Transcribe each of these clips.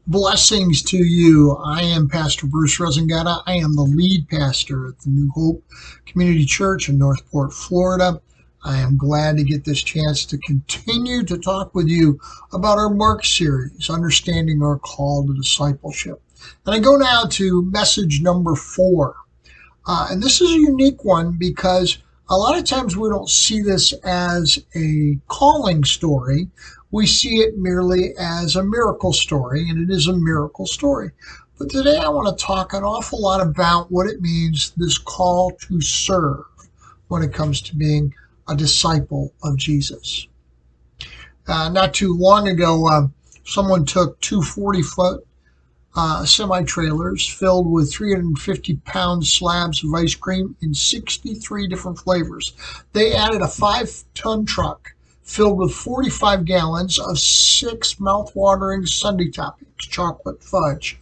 Blessings to you. I am Pastor Bruce Rosengata. I am the lead pastor at the New Hope Community Church in Northport, Florida. I am glad to get this chance to continue to talk with you about our Mark series, Understanding Our Call to Discipleship. And I go now to message number 4. And this is a unique one because a lot of times we don't see this as a calling story. We see it merely as a miracle story, and it is a miracle story. But today I want to talk an awful lot about what it means, this call to serve, when it comes to being a disciple of Jesus. Not too long ago, someone took two 40-foot semi-trailers filled with 350-pound slabs of ice cream in 63 different flavors. They added a 5-ton truck filled with 45 gallons of 6 mouth-watering sundae toppings: chocolate fudge,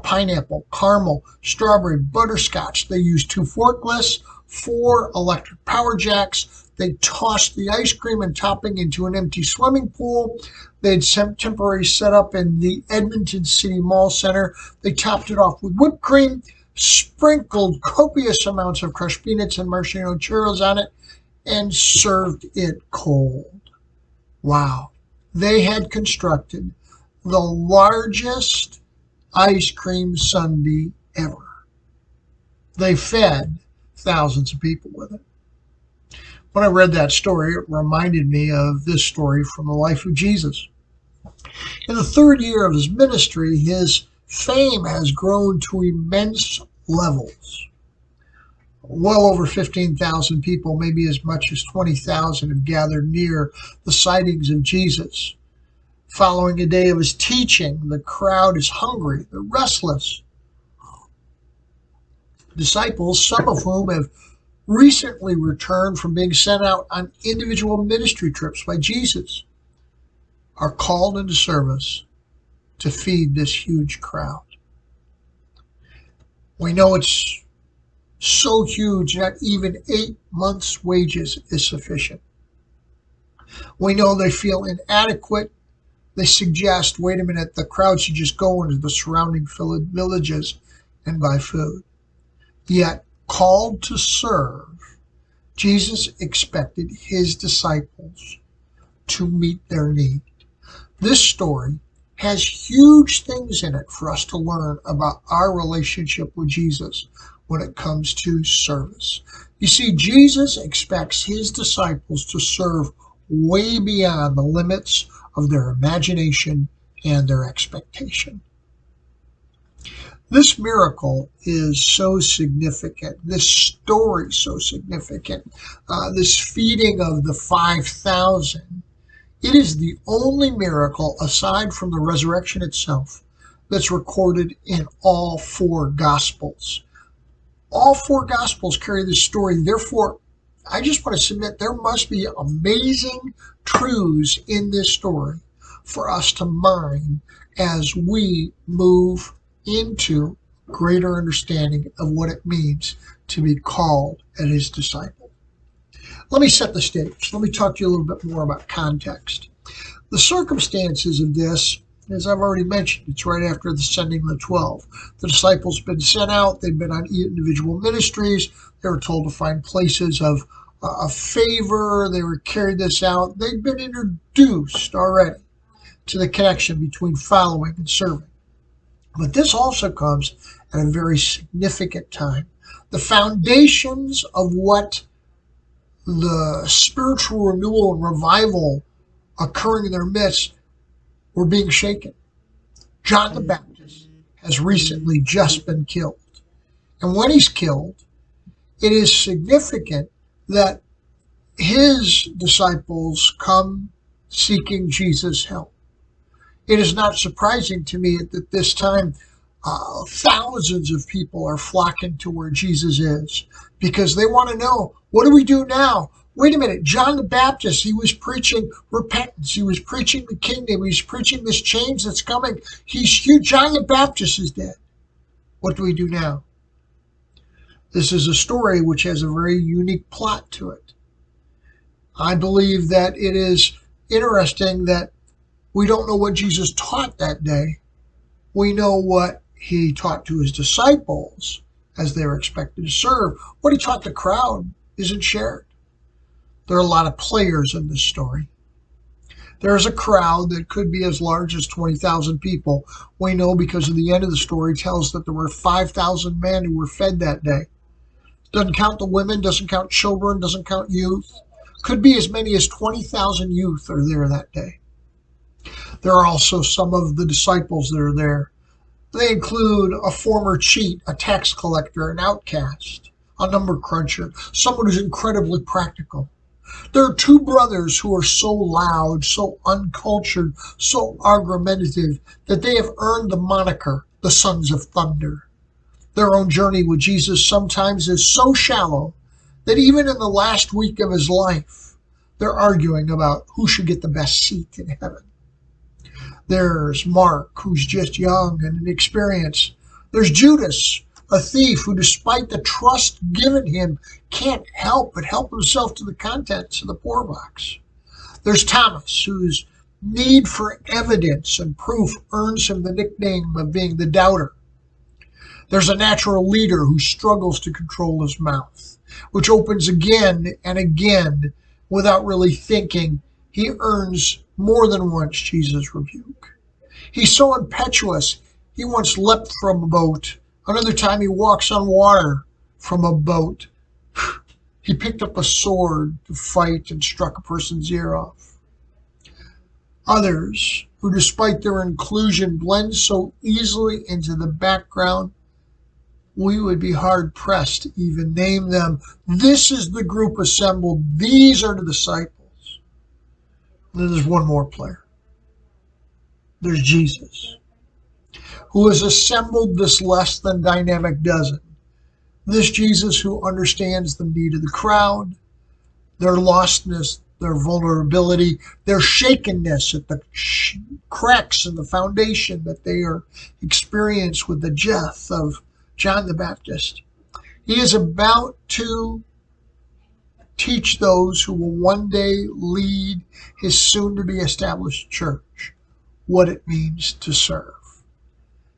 pineapple, caramel, strawberry, butterscotch. They used 2 forklifts, 4 electric power jacks. They tossed the ice cream and topping into an empty swimming pool. They had some temporary set up in the Edmonton City Mall Center. They topped it off with whipped cream, sprinkled copious amounts of crushed peanuts and marshmallow churros on it, and served it cold. Wow. They had constructed the largest ice cream sundae ever. They fed thousands of people with it. When I read that story, it reminded me of this story from the life of Jesus. In the 3rd year of his ministry, his fame has grown to immense levels. Well over 15,000 people, maybe as much as 20,000, have gathered near the sightings of Jesus. Following a day of his teaching, the crowd is hungry, they're restless. Disciples, some of whom have recently returned from being sent out on individual ministry trips by Jesus, are called into service to feed this huge crowd. We know it's so huge that even 8 months' wages is sufficient. We know they feel inadequate. They suggest, wait a minute, the crowd should just go into the surrounding villages and buy food. Yet, called to serve, Jesus expected his disciples to meet their need. This story has huge things in it for us to learn about our relationship with Jesus when it comes to service. You see, Jesus expects his disciples to serve way beyond the limits of their imagination and their expectation. This miracle is so significant, this story so significant, this feeding of the 5,000. It is the only miracle, aside from the resurrection itself, that's recorded in all 4 Gospels. All 4 Gospels carry this story. Therefore, I just want to submit there must be amazing truths in this story for us to mine as we move into greater understanding of what it means to be called as his disciple. Let me set the stage. Let me talk to you a little bit more about context. The circumstances of this, as I've already mentioned, it's right after the sending of the 12. The disciples have been sent out. They've been on individual ministries. They were told to find places of favor. They were carried this out. They've been introduced already to the connection between following and serving. But this also comes at a very significant time. The foundations of what the spiritual renewal and revival occurring in their midst were being shaken. John the Baptist has recently just been killed. And when he's killed, it is significant that his disciples come seeking Jesus' help. It is not surprising to me at this time thousands of people are flocking to where Jesus is because they want to know, what do we do now? Wait a minute, John the Baptist, he was preaching repentance. He was preaching the kingdom. He was preaching this change that's coming. He's huge. John the Baptist is dead. What do we do now? This is a story which has a very unique plot to it. I believe that it is interesting that we don't know what Jesus taught that day, We know what he taught to his disciples as they were expected to serve. What he taught the crowd isn't shared. There are a lot of players in this story. There is a crowd that could be as large as 20,000 people. We know because of the end of the story tells that there were 5,000 men who were fed that day. Doesn't count the women, doesn't count children, doesn't count youth. Could be as many as 20,000 youth are there that day. There are also some of the disciples that are there. They include a former cheat, a tax collector, an outcast, a number cruncher, someone who's incredibly practical. There are two brothers who are so loud, so uncultured, so argumentative that they have earned the moniker, the Sons of Thunder. Their own journey with Jesus sometimes is so shallow that even in the last week of his life, they're arguing about who should get the best seat in heaven. There's Mark, who's just young and inexperienced. There's Judas, a thief who, despite the trust given him, can't help but help himself to the contents of the poor box. There's Thomas, whose need for evidence and proof earns him the nickname of being the doubter. There's a natural leader who struggles to control his mouth, which opens again and again without really thinking. He earns more than once Jesus' rebuke. He's so impetuous, he once leapt from a boat. Another time he walks on water from a boat. He picked up a sword to fight and struck a person's ear off. Others, who despite their inclusion blend so easily into the background, we would be hard-pressed to even name them. This is the group assembled. These are the disciples. And then there's one more player. There's Jesus, who has assembled this less than dynamic dozen. This Jesus who understands the need of the crowd, their lostness, their vulnerability, their shakenness at the cracks in the foundation that they are experienced with the death of John the Baptist. He is about to teach those who will one day lead his soon-to-be established church what it means to serve.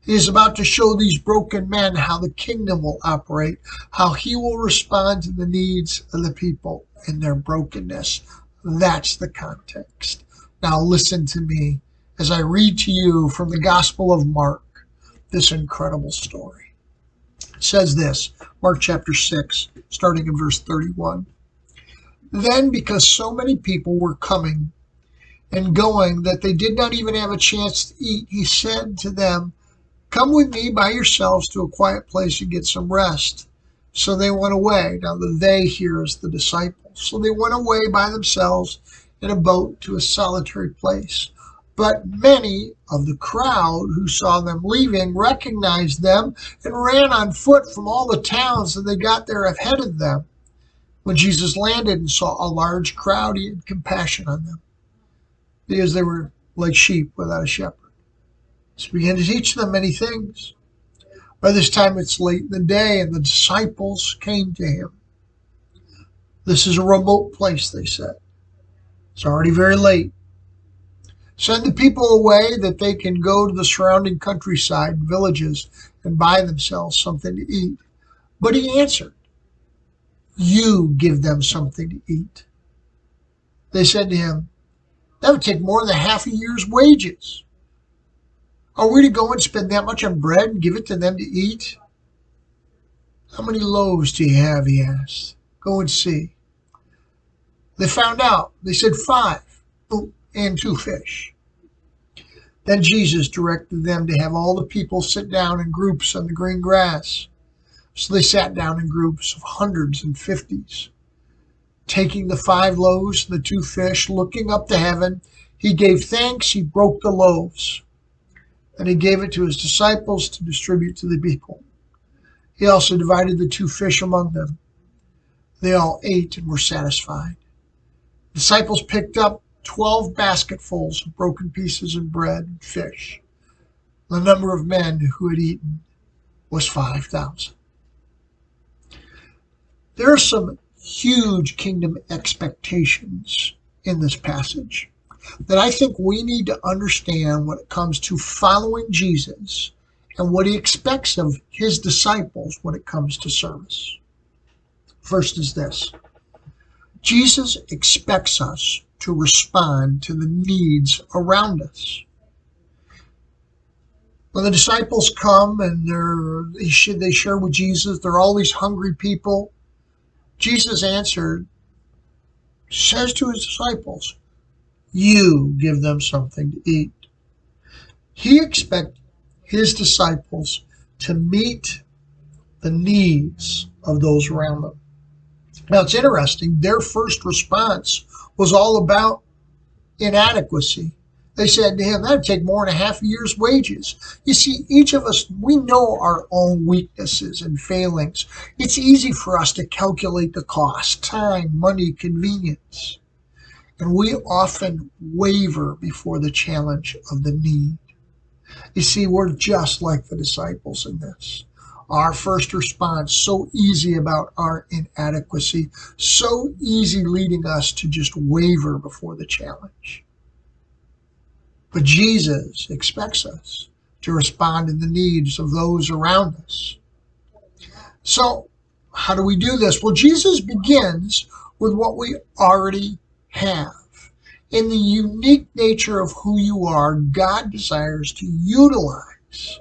He is about to show these broken men how the kingdom will operate, how he will respond to the needs of the people in their brokenness. That's the context. Now listen to me as I read to you from the Gospel of Mark this incredible story. It says this, Mark chapter 6, starting in verse 31. Then, because so many people were coming and going that they did not even have a chance to eat, he said to them, "Come with me by yourselves to a quiet place and get some rest." So they went away. Now the they here is the disciples. So they went away by themselves in a boat to a solitary place. But many of the crowd who saw them leaving recognized them and ran on foot from all the towns, and they got there ahead of them. When Jesus landed and saw a large crowd, he had compassion on them, because they were like sheep without a shepherd. He began to teach them many things. By this time it's late in the day, and the disciples came to him. This is a remote place, they said. It's already very late. Send the people away that they can go to the surrounding countryside and villages and buy themselves something to eat. But he answered, "You give them something to eat." They said to him, "That would take more than half a year's wages. Are we to go and spend that much on bread and give it to them to eat?" "How many loaves do you have?" he asked. "Go and see." They found out. They said 5, and 2 fish. Then Jesus directed them to have all the people sit down in groups on the green grass. So they sat down in groups of hundreds and fifties. Taking the 5 loaves and the 2 fish, looking up to heaven, he gave thanks, he broke the loaves, and he gave it to his disciples to distribute to the people. He also divided the 2 fish among them. They all ate and were satisfied. The disciples picked up 12 basketfuls of broken pieces of bread and fish. The number of men who had eaten was 5,000. There are some huge kingdom expectations in this passage. that I think we need to understand when it comes to following Jesus and what he expects of his disciples when it comes to service. First is this: Jesus expects us to respond to the needs around us. When the disciples come and they share with Jesus, there are all these hungry people. Jesus says to his disciples, you give them something to eat. He expects his disciples to meet the needs of those around them. Now, it's interesting. Their first response was all about inadequacy. They said to him, that'd take more than a half a year's wages. You see, each of us, we know our own weaknesses and failings. It's easy for us to calculate the cost, time, money, convenience. And we often waver before the challenge of the need. You see, we're just like the disciples in this. Our first response, so easy about our inadequacy, so easy leading us to just waver before the challenge. But Jesus expects us to respond to the needs of those around us. So, how do we do this? Well, Jesus begins with what we already have. In the unique nature of who you are, God desires to utilize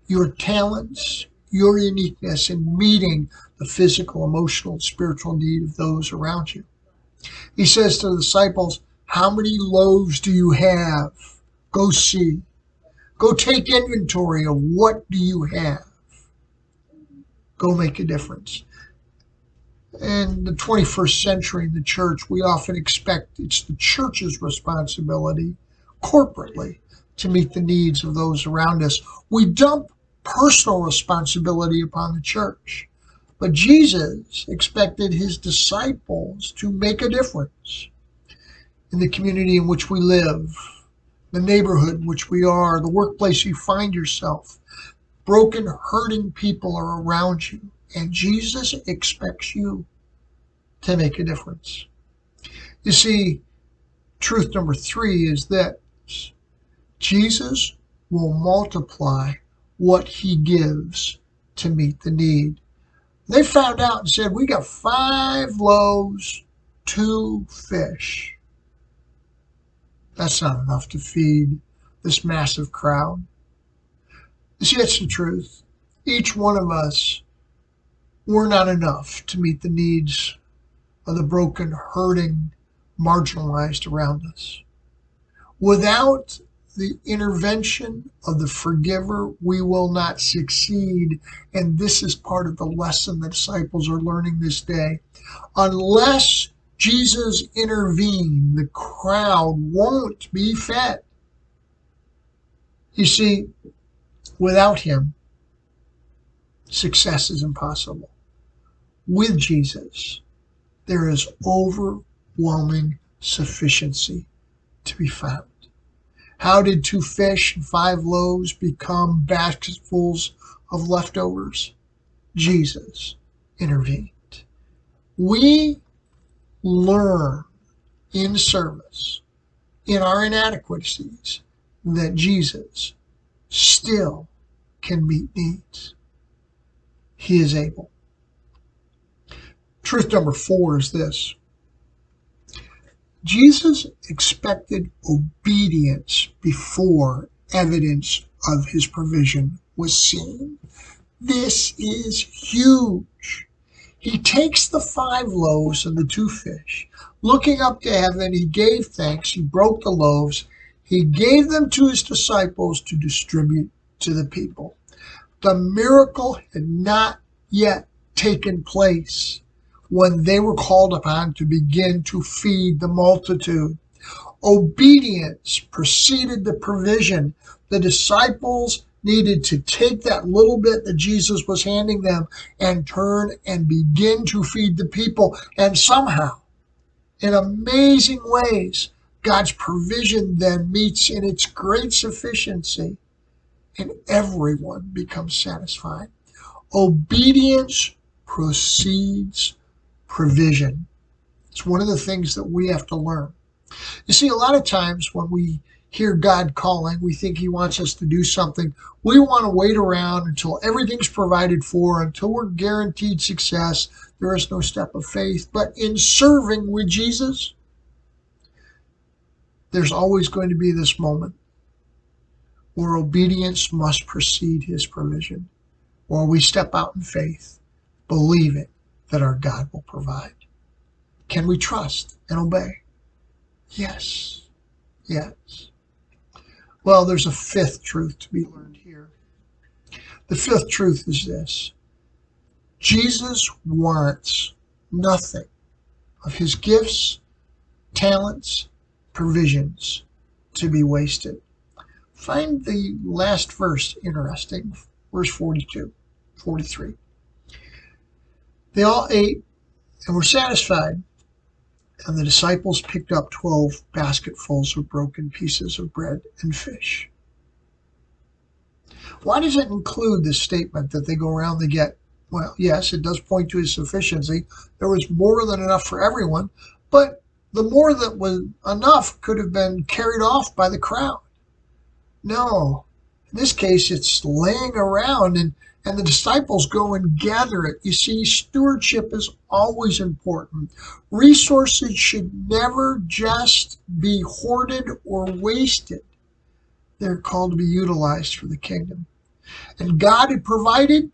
your talents, your uniqueness in meeting the physical, emotional, and spiritual need of those around you. He says to the disciples, how many loaves do you have? Go see. Go take inventory of what do you have. Go make a difference. In the 21st century in the church, we often expect it's the church's responsibility corporately to meet the needs of those around us. We dump personal responsibility upon the church. But Jesus expected his disciples to make a difference in the community in which we live, the neighborhood in which we are, the workplace you find yourself. Broken, hurting people are around you, and Jesus expects you to make a difference. You see, truth number 3 is that Jesus will multiply what he gives to meet the need. They found out and said, we got 5 loaves, 2 fish. That's not enough to feed this massive crowd. You see, that's the truth. Each one of us, we're not enough to meet the needs of the broken, hurting, marginalized around us. Without the intervention of the forgiver, we will not succeed. And this is part of the lesson the disciples are learning this day. Unless Jesus intervened, the crowd won't be fed. You see, without him, success is impossible. With Jesus, there is overwhelming sufficiency to be found. How did 2 fish and 5 loaves become basketfuls of leftovers? Jesus intervened. We learn in service, in our inadequacies, that Jesus still can meet needs. He is able. Truth number 4 is this: Jesus expected obedience before evidence of his provision was seen. This is huge. He takes the 5 loaves and the 2 fish. Looking up to heaven, he gave thanks. He broke the loaves. He gave them to his disciples to distribute to the people. The miracle had not yet taken place when they were called upon to begin to feed the multitude. Obedience preceded the provision. The disciples needed to take that little bit that Jesus was handing them and turn and begin to feed the people. And somehow, in amazing ways, God's provision then meets in its great sufficiency, and everyone becomes satisfied. Obedience precedes provision. It's one of the things that we have to learn. You see, a lot of times when we hear God calling, we think He wants us to do something. We want to wait around until everything's provided for, until we're guaranteed success. There is no step of faith. But in serving with Jesus, there's always going to be this moment where obedience must precede His provision, or we step out in faith, believing that our God will provide. Can we trust and obey? Yes. Yes. Well, there's a fifth truth to be learned here. The fifth truth is this: Jesus wants nothing of His gifts, talents, provisions to be wasted. Find the last verse interesting, verse 43. They all ate and were satisfied, and the disciples picked up 12 basketfuls of broken pieces of bread and fish. Why does it include this statement that they go around, they get? Well, yes, it does point to His sufficiency. There was more than enough for everyone, but the more that was enough could have been carried off by the crowd. No, in this case, it's laying around, and the disciples go and gather it. You see, stewardship is always important. Resources should never just be hoarded or wasted. They're called to be utilized for the kingdom. And God had provided,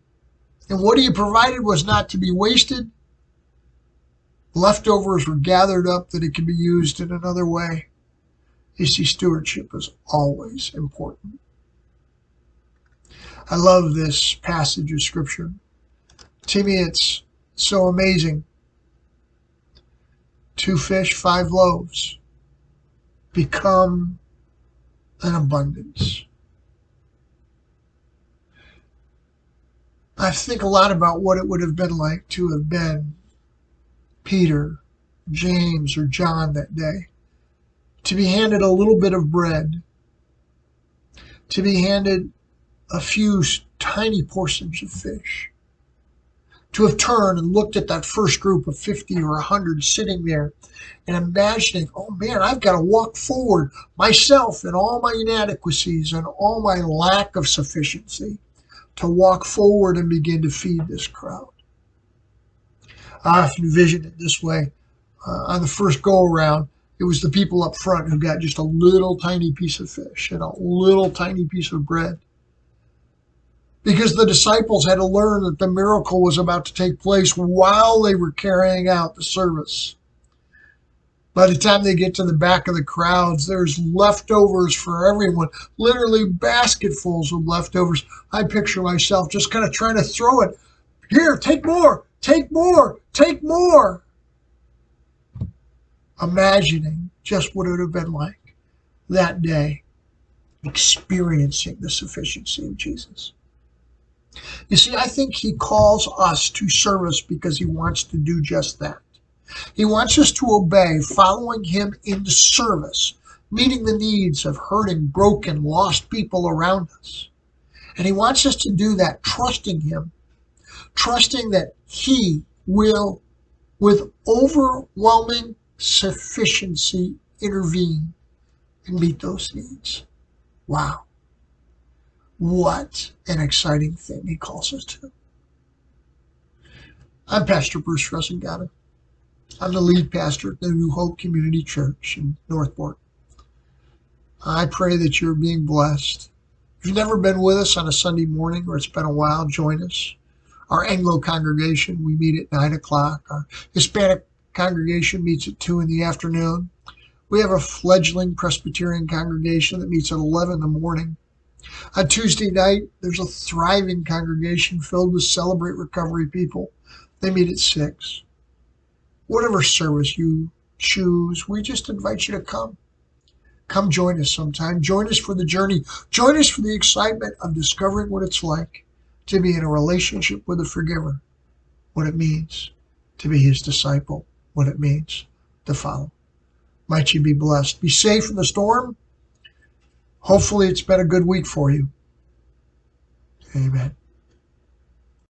and what He had provided was not to be wasted. Leftovers were gathered up that it could be used in another way. You see, stewardship is always important. I love this passage of Scripture. To me, it's so amazing. 2 fish, 5 loaves become an abundance. I think a lot about what it would have been like to have been Peter, James, or John that day. To be handed a little bit of bread, to be handed a few tiny portions of fish, to have turned and looked at that first group of 50 or 100 sitting there and imagining, oh man, I've got to walk forward myself in all my inadequacies and all my lack of sufficiency to walk forward and begin to feed this crowd. I often envision it this way. On the first go-around, it was the people up front who got just a little tiny piece of fish and a little tiny piece of bread. Because the disciples had to learn that the miracle was about to take place while they were carrying out the service. By the time they get to the back of the crowds, there's leftovers for everyone, literally basketfuls of leftovers. I picture myself just kind of trying to throw it. Here, take more, take more, take more. Imagining just what it would have been like that day, experiencing the sufficiency of Jesus. You see, I think He calls us to service because He wants to do just that. He wants us to obey, following Him into service, meeting the needs of hurting, broken, lost people around us. And He wants us to do that, trusting Him, trusting that He will, with overwhelming sufficiency, intervene and meet those needs. Wow. What an exciting thing He calls us to. I'm Pastor Bruce Resengata. I'm the lead pastor at the New Hope Community Church in Northport. I pray that you're being blessed. If you've never been with us on a Sunday morning or it's been a while, join us. Our Anglo congregation, we meet at 9 o'clock. Our Hispanic congregation meets at 2 in the afternoon. We have a fledgling Presbyterian congregation that meets at 11 in the morning. On Tuesday night, there's a thriving congregation filled with Celebrate Recovery people. They meet at 6. Whatever service you choose, we just invite you to come. Come join us sometime. Join us for the journey. Join us for the excitement of discovering what it's like to be in a relationship with the forgiver, what it means to be His disciple, what it means to follow. Might you be blessed. Be safe in the storm. Hopefully it's been a good week for you. Amen.